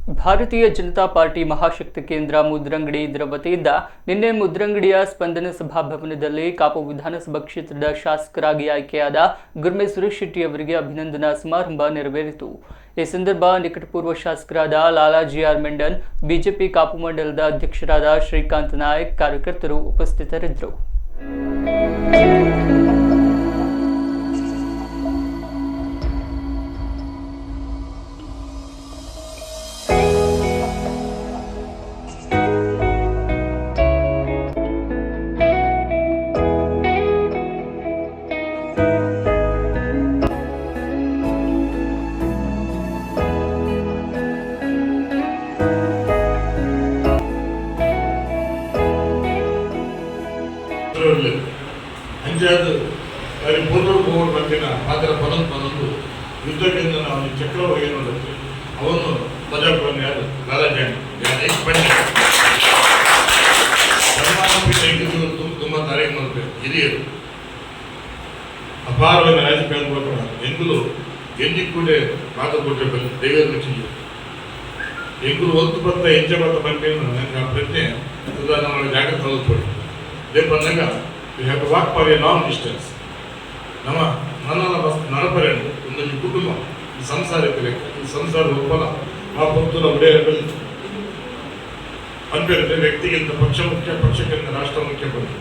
ಭಾರತೀಯ ಜನತಾ ಪಾರ್ಟಿ ಮಹಾಶಕ್ತಿ ಕೇಂದ್ರ ಮುದ್ರಂಗಡಿ ಇದರ ವತಿಯಿಂದ ನಿನ್ನೆ ಮುದ್ರಂಗಡಿಯ ಸ್ಪಂದನ ಸಭಾಭವನದಲ್ಲಿ ಕಾಪು ವಿಧಾನಸಭಾ ಕ್ಷೇತ್ರದ ಶಾಸಕರಾಗಿ ಆಯ್ಕೆಯಾದ ಗುರ್ಮೆ ಸುರೇಶ್ ಶೆಟ್ಟಿ ಅವರಿಗೆ ಅಭಿನಂದನಾ ಸಮಾರಂಭ ನೆರವೇರಿತು। ಈ ಸಂದರ್ಭ ನಿಕಟಪೂರ್ವ ಶಾಸಕರಾದ ಲಾಲಾಜಿ ಆರ್ ಮೆಂಡನ್, ಬಿಜೆಪಿ ಕಾಪು ಮಂಡಲದ ಅಧ್ಯಕ್ಷರಾದ ಶ್ರೀಕಾಂತ್ ನಾಯಕ್, ಕಾರ್ಯಕರ್ತರು ಉಪಸ್ಥಿತರಿದ್ದರು। ಅಂಜಾದ ಪೂರ್ವ ಮಟ್ಟಿನ ಅದರ ಪನೊಂದು ಯುದ್ಧದಿಂದ ನಾವು ಚಕ್ರವಾಗಿ ನೋಡುತ್ತೆ ಅವನು ಪ್ರಜಾಪ್ರಭುತ್ವ ಯಾರು ಲಾಲಾಜಿ ತುಂಬ ತಾರೀಕು ಮಾಡ್ತಾರೆ ಹಿರಿಯರು ಅಪಾರವಾದ ರಾಜಕಾರಣ ಎಂಗುಲು ಕೂಡ ಮಾತುಕೊಟ್ಟೆ ಬಂದು ದೈವ ರುಚಿಗೆ ಎಂಗುಲು ಒಂದು ಪತ್ತ ಹೆಜ್ಜೆ ಪತ್ತ ಬಂದ ನನಗೆ ಆ ಪ್ರಜ್ಞೆ ನಮ್ಮ ಜಾಗ್ರತೆ ತಗೊಳ್ಕೊಡಿ ಅದೇ ಬಂದಾಗ we have to walk for a long distance. ನನ್ನ ನಡಪರೆಯನ್ನು ಒಂದೊಂದು ಕುಟುಂಬ ಈ ಸಂಸಾರಕ್ಕೆ ಲೆಕ್ಕ ಈ ಸಂಸಾರದ ಉತ್ಪಲ ಆ ಪುತ್ತೂರ ಒಡೆಯರಲ್ಲಿ ಅನ್ಬೇರೆ ವ್ಯಕ್ತಿಗಿಂತ ಪಕ್ಷ ಮುಖ್ಯ, ಪಕ್ಷಕ್ಕಿಂತ ರಾಷ್ಟ್ರ ಮುಖ್ಯ ಬಂತು।